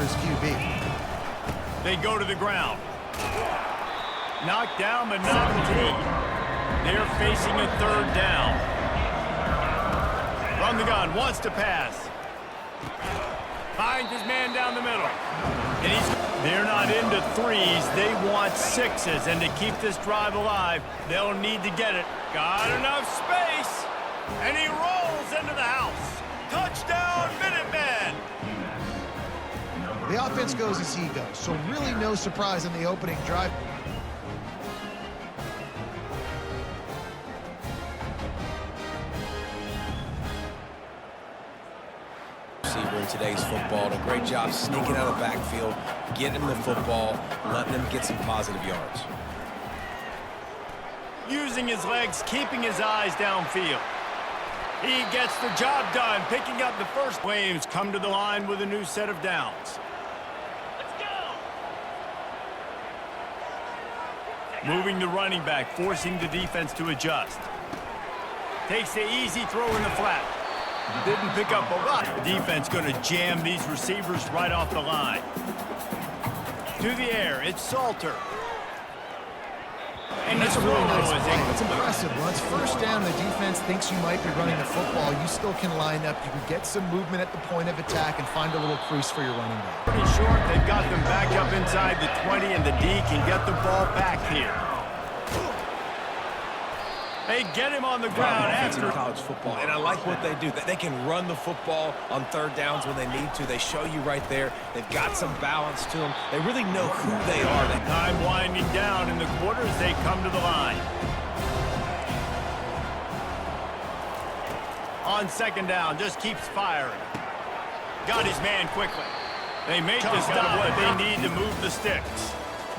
his QB. They go to the ground. Knocked down, but not complete. They're facing a third down. From the gun, wants to pass. Finds his man down the middle. And they're not into threes. They want sixes. And to keep this drive alive, they'll need to get it. Got enough space. And he rolls into the house. Touchdown, Minutemen! The offense goes as he goes, so really no surprise in the opening drive. Receiver in today's football, a great job sneaking out of the backfield, getting him the football, letting him get some positive yards. Using his legs, keeping his eyes downfield. He gets the job done, picking up the first. Flames come to the line with a new set of downs. Moving the running back, forcing the defense to adjust. Takes the easy throw in the flat. Didn't pick up a lot. The defense going to jam these receivers right off the line. To the air, it's Salter. And that's a really nice play. It's impressive. Once first down, the defense thinks you might be running the football. You still can line up. You can get some movement at the point of attack and find a little crease for your running back. Pretty short. They've got them back up inside the 20, and the D can get the ball back here. They get him on the ground after college football, and I like what they do. They can run the football on third downs when they need to. They show you right there. They've got some balance to them. They really know who they are. Time winding down in the quarters. They come to the line. On second down, just keeps firing. Got his man quickly. They make the stop, but they need to move the sticks.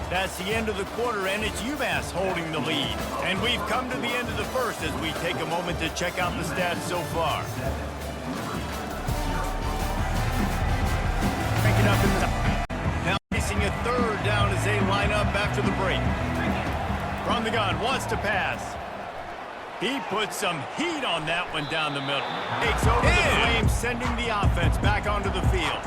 That's the end of the quarter, and it's UMass holding the lead. And we've come to the end of the first as we take a moment to check out the stats so far. Picking up in the now facing a third down as they line up after the break. From the gun, wants to pass. He puts some heat on that one down the middle. Takes over the Flames, sending the offense back onto the field.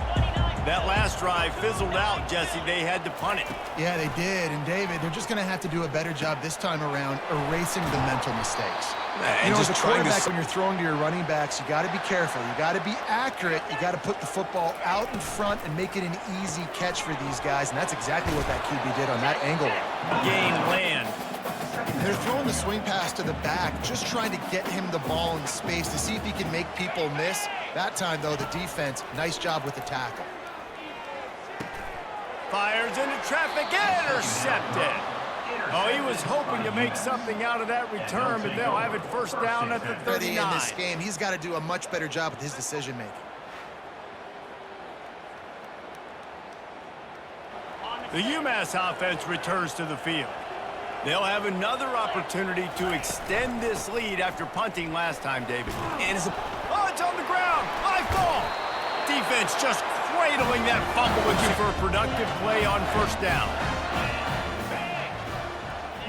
That last drive fizzled out, Jesse. They had to punt it. Yeah, they did. And, David, they're just going to have to do a better job this time around erasing the mental mistakes. And as a quarterback, when you're throwing to your running backs, you got to be careful. You got to be accurate. You got to put the football out in front and make it an easy catch for these guys. And that's exactly what that QB did on that angle. Gain land. They're throwing the swing pass to the back, just trying to get him the ball in space to see if he can make people miss. That time, though, the defense, nice job with the tackle. Fires into traffic, intercepted. Oh, he was hoping to make something out of that return, but they'll have it first down at the 39. In this game, he's got to do a much better job with his decision-making. The UMass offense returns to the field. They'll have another opportunity to extend this lead after punting last time, David. And it's on the ground. High ball. Defense just cradling that fumble, looking for a productive play on first down.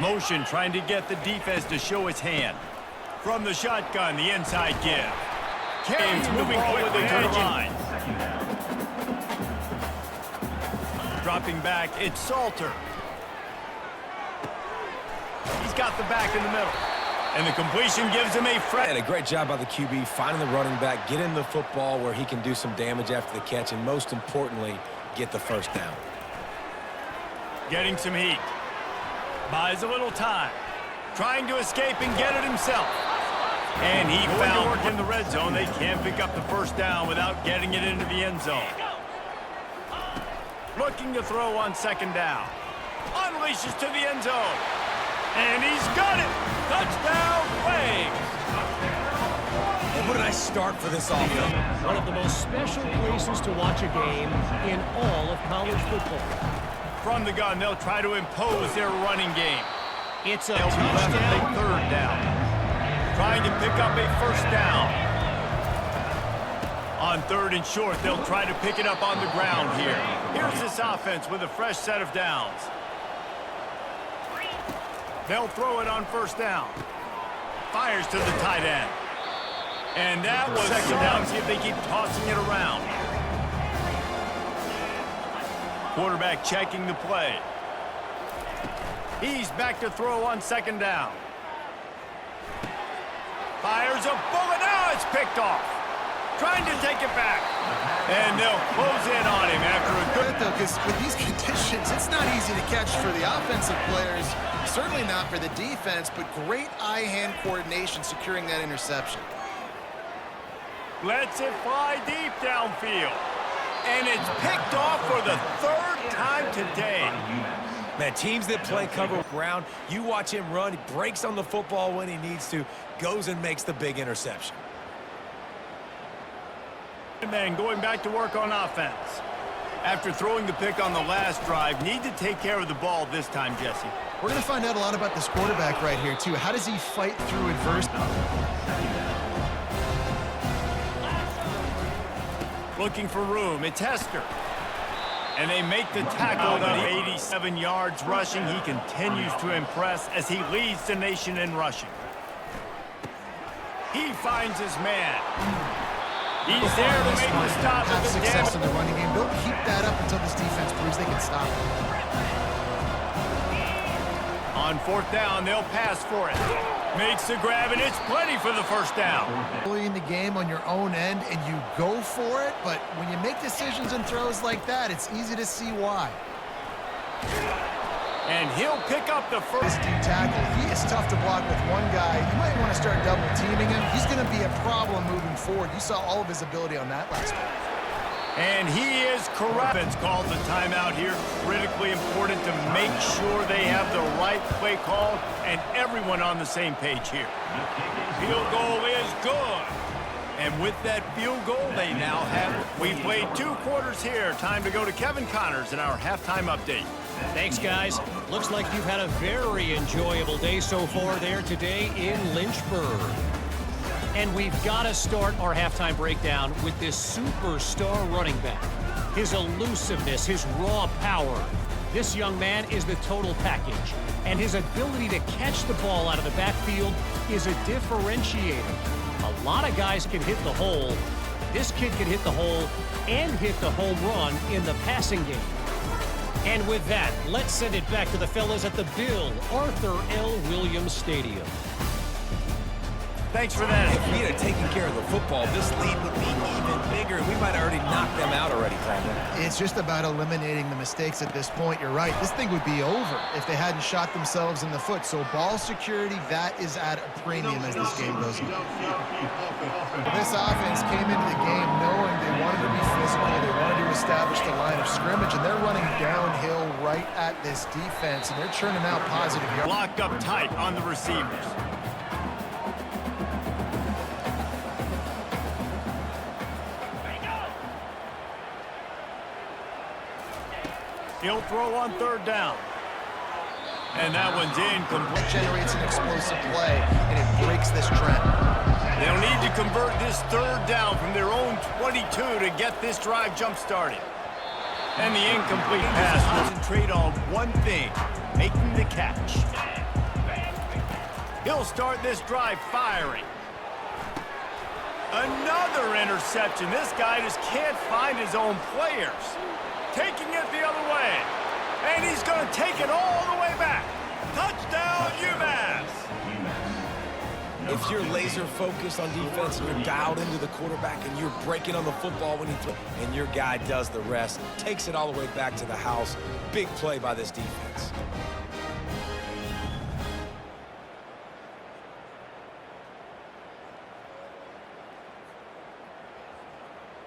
Motion trying to get the defense to show its hand. From the shotgun, the inside give. Canes moving quickly to the line. Dropping back, it's Salter. He's got the back in the middle. And the completion gives him a And a great job by the QB, finding the running back, getting the football where he can do some damage after the catch, and most importantly, get the first down. Getting some heat. Buys a little time. Trying to escape and get it himself. And he found work in the red zone. They can't pick up the first down without getting it into the end zone. Looking to throw on second down. Unleashes to the end zone. And he's got it. Touchdown, Flames. And what a nice start for this offense. One of the most special places to watch a game in all of college football. From the gun, they'll try to impose their running game. It's a touchdown. Third down. Trying to pick up a first down. On third and short, they'll try to pick it up on the ground here. Here's this offense with a fresh set of downs. They'll throw it on first down. Fires to the tight end. And that was second down. See if they keep tossing it around. Quarterback checking the play. He's back to throw on second down. Fires a bullet. Now it's picked off. Trying to take it back. And they'll close in on him after a good... Though, because with these conditions, it's not easy to catch for the offensive players. Certainly not for the defense, but great eye-hand coordination securing that interception. Lets it fly deep downfield. And it's picked off for the third time today. Man, teams that play cover ground, you watch him run, he breaks on the football when he needs to, goes and makes the big interception. And then going back to work on offense. After throwing the pick on the last drive, need to take care of the ball this time, Jesse. We're going to find out a lot about this quarterback right here, too. How does he fight through adversity? Looking for room. It's Hester. And they make the tackle at 87 yards rushing. He continues to impress as he leads the nation in rushing. He finds his man. He's there to make the stop. Have success in the running game. They'll keep that up until this defense proves they can stop it. On fourth down, they'll pass for it. Makes the grab, and it's plenty for the first down. Early in the game on your own end, and you go for it, but when you make decisions and throws like that, it's easy to see why. And he'll pick up the first. This deep tackle, he is tough to block with one guy. You might want to start double teaming him. He's going to be a problem moving forward. You saw all of his ability on that last one. And he is correct. It's called the timeout here. Critically important to make sure they have the right play called and everyone on the same page here. Field goal is good. And with that field goal, they now have... We played 2 quarters here. Time to go to Kevin Connors in our halftime update. Thanks, guys. Looks like you've had a very enjoyable day so far there today in Lynchburg. And we've got to start our halftime breakdown with this superstar running back. His elusiveness, his raw power. This young man is the total package. And his ability to catch the ball out of the backfield is a differentiator. A lot of guys can hit the hole. This kid can hit the hole and hit the home run in the passing game. And with that, let's send it back to the fellas at the Bill Arthur L. Williams Stadium. Thanks for that. If we had taken care of the football, this lead would be even bigger. We might have already knocked them out already, Brandon. It's just about eliminating the mistakes at this point. You're right. This thing would be over if they hadn't shot themselves in the foot. So ball security, that is at a premium as this game goes on. This offense came into the game knowing they wanted to be physical. They wanted to establish the line of scrimmage, and they're running downhill right at this defense, and they're churning out positive yards. Locked up tight on the receivers. He'll throw on third down. And that one's incomplete. That generates an explosive play, and it breaks this trend. They'll need to convert this third down from their own 22 to get this drive jump-started. And the incomplete pass. Concentrate on one thing, making the catch. He'll start this drive firing. Another interception. This guy just can't find his own players. Taking it the other way. And he's going to take it all the way back. Touchdown, UMass. If you're laser focused on defense and you're dialed into the quarterback and you're breaking on the football when he throws, and your guy does the rest, takes it all the way back to the house. Big play by this defense.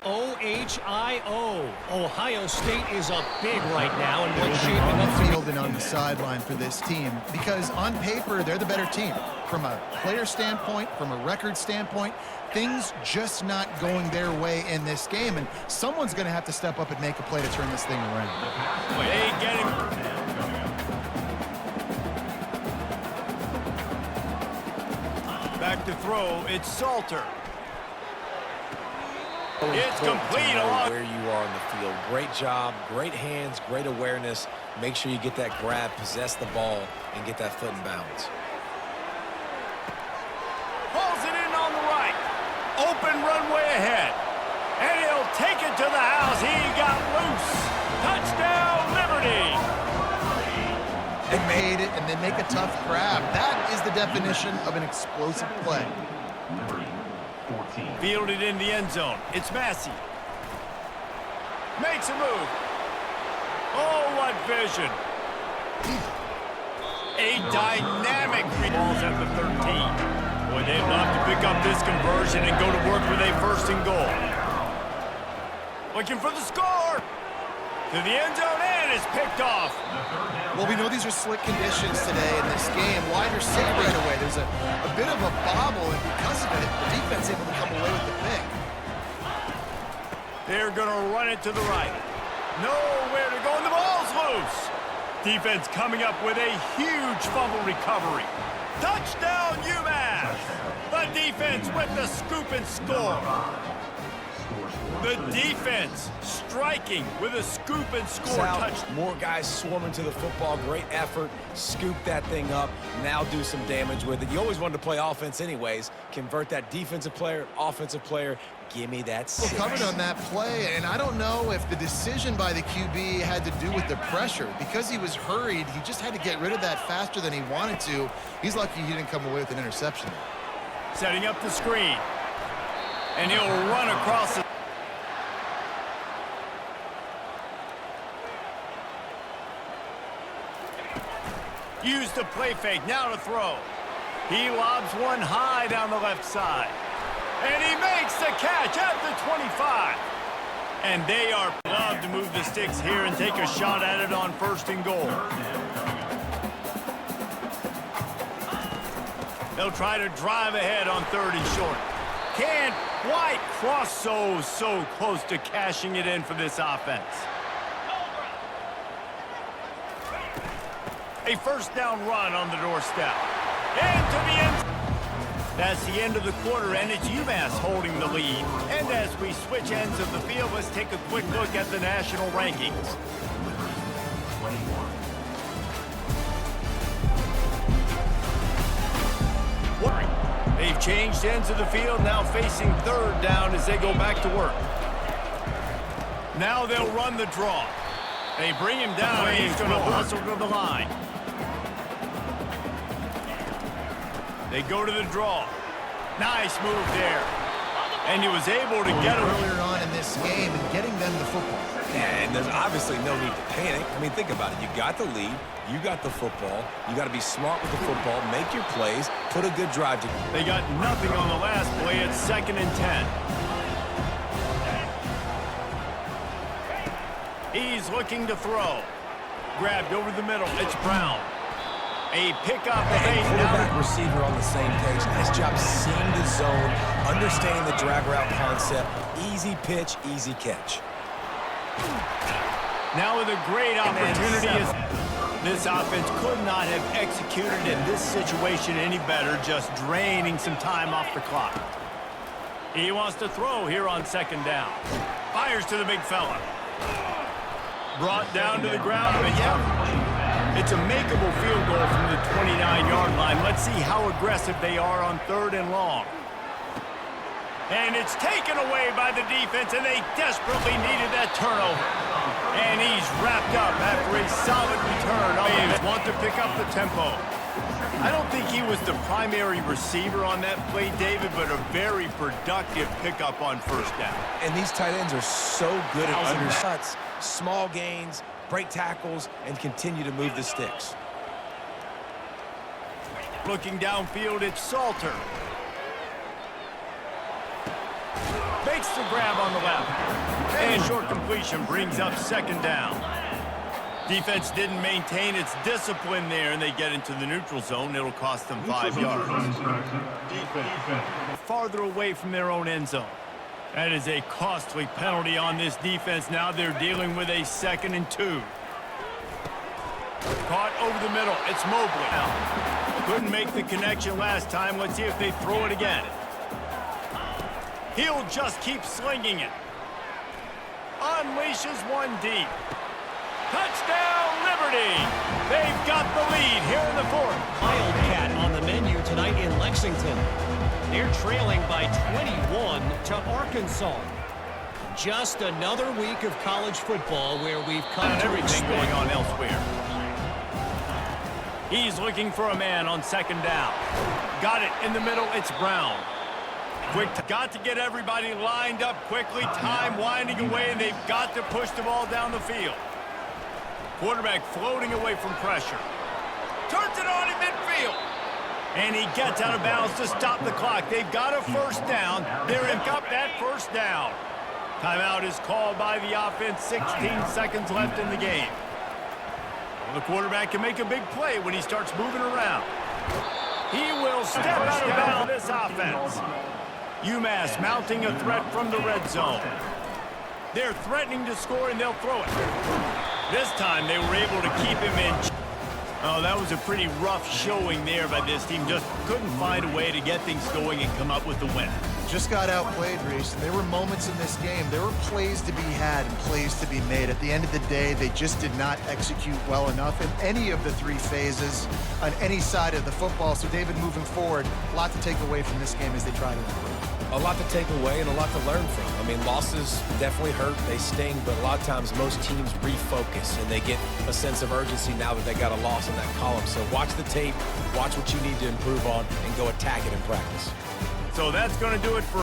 OHIO. Ohio State is up big right now, and what's shaping up to Field and on the sideline for this team, because on paper, they're the better team. From a player standpoint, from a record standpoint, things just not going their way in this game, and someone's going to have to step up and make a play to turn this thing around. They get him. Back to throw, it's Salter. It's complete along. Where you are in the field. Great job, great hands, great awareness. Make sure you get that grab, possess the ball, and get that foot in bounds. Pulls it in on the right. Open runway ahead. And he'll take it to the house. He got loose. Touchdown, They made it and then make a tough grab. That is the definition of an explosive play. Fielded in the end zone. It's Massey. Makes a move. Oh, what vision. A dynamic balls at the 13. Boy, they'd love to pick up this conversion and go to work with a first and goal. Looking for the score. To the end zone, and it's picked off. Well, we know these are slick conditions today in this game. Wide receiver right away. There's a bit of a bobble, and because of it, the defense able to come away with the pick. They're going to run it to the right. Nowhere to go, and the ball's loose. Defense coming up with a huge fumble recovery. Touchdown, UMass! The defense with the scoop and score. The defense striking with a scoop and score touch. More guys swarming to the football. Great effort. Scoop that thing up. Now do some damage with it. You always wanted to play offense anyways. Convert that defensive player, offensive player. Give me that six. Well, covered on that play, and I don't know if the decision by the QB had to do with the pressure. Because he was hurried, he just had to get rid of that faster than he wanted to. He's lucky he didn't come away with an interception. Setting up the screen. And he'll run across the... Use the play fake, now to throw. He lobs one high down the left side. And he makes the catch at the 25. And they are allowed to move the sticks here and take a shot at it on first and goal. They'll try to drive ahead on third and short. Can't quite cross so close to cashing it in for this offense. A first down run on the doorstep. Into the end. That's the end of the quarter, and it's UMass holding the lead. And as we switch ends of the field, let's take a quick look at the national rankings. They've changed ends of the field, now facing third down as they go back to work. Now they'll run the draw. They bring him down, and he's going to hustle to the line. They go to the draw. Nice move there. And he was able to get him earlier on in this game and getting them the football. Yeah, and there's obviously no need to panic. I mean, think about it. You got the lead. You got the football. You got to be smart with the football. Make your plays. Put a good drive together. They got nothing on the last play. It's 2nd and 10. He's looking to throw. Grabbed over the middle. It's Brown. A pickup. And quarterback receiver on the same page. Nice job seeing the zone, understanding the drag route concept. Easy pitch, easy catch. Now with a great opportunity. This offense could not have executed in this situation any better, just draining some time off the clock. He wants to throw here on 2nd down. Fires to the big fella. Brought down to the ground, but yeah. It's a makeable field goal from the 29-yard line. Let's see how aggressive they are on 3rd and long. And it's taken away by the defense, and they desperately needed that turnover. And he's wrapped up after a solid return. They want to pick up the tempo. I don't think he was the primary receiver on that play, David, but a very productive pickup on first down. And these tight ends are so good at undercuts, small gains, break tackles, and continue to move the sticks. Looking downfield, it's Salter. Makes the grab on the left. And short completion brings up 2nd down. Defense didn't maintain its discipline there, and they get into the neutral zone. It'll cost them 5 yards. Farther away from their own end zone. That is a costly penalty on this defense. Now they're dealing with a 2nd and 2. Caught over the middle. It's Mobley. Couldn't make the connection last time. Let's see if they throw it again. He'll just keep slinging it. Unleashes one deep. Touchdown, Liberty! They've got the lead here in the 4th. Wildcat on the menu tonight in Lexington. They're trailing by 21 to Arkansas. Just another week of college football where we've come to everything expect going on elsewhere. He's looking for a man on second down. Got it in the middle. It's Brown. Got to get everybody lined up quickly. Time winding away, and they've got to push the ball down the field. Quarterback floating away from pressure. Turns it on in midfield. And he gets out of bounds to stop the clock. They've got a first down. They're in up that first down. Timeout is called by the offense. 16 seconds left in the game. Well, the quarterback can make a big play when he starts moving around. He will step out of bounds this offense. UMass mounting a threat from the red zone. They're threatening to score, and they'll throw it. This time, they were able to keep him in. Oh, that was a pretty rough showing there by this team. Just couldn't find a way to get things going and come up with the win. Just got outplayed, Reese. There were moments in this game. There were plays to be had and plays to be made. At the end of the day, they just did not execute well enough in any of the three phases on any side of the football. So, David, moving forward, a lot to take away from this game as they try to improve. A lot to take away and a lot to learn from. I mean, losses definitely hurt, they sting, but a lot of times most teams refocus and they get a sense of urgency now that they got a loss in that column. So watch the tape, watch what you need to improve on, and go attack it in practice. So that's going to do it for